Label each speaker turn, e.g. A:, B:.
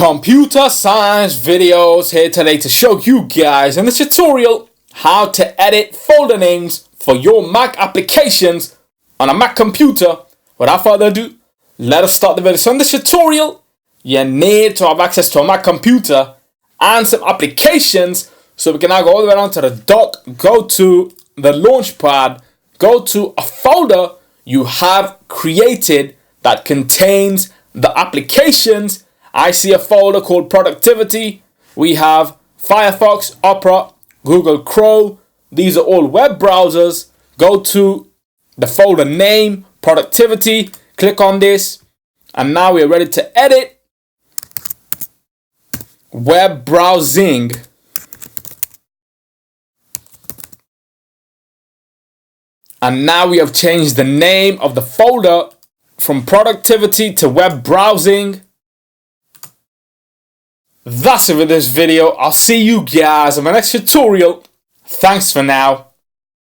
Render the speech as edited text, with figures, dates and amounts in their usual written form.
A: Computer science videos here today to show you guys in this tutorial how to edit folder names for your Mac applications on a Mac computer. Without further ado, let us start the video. So in this tutorial, you need to have access to a Mac computer and some applications. So we can now go all the way down to the dock, go to the Launchpad, go to a folder you have created that contains the applications. I see a folder called Productivity. We have Firefox, Opera, Google Chrome. These are all web browsers. Go to the folder name, Productivity. Click on this. And now we are ready to edit. Web browsing. And now we have changed the name of the folder from Productivity to Web Browsing. That's it for this video. I'll see you guys in my next tutorial. Thanks for now.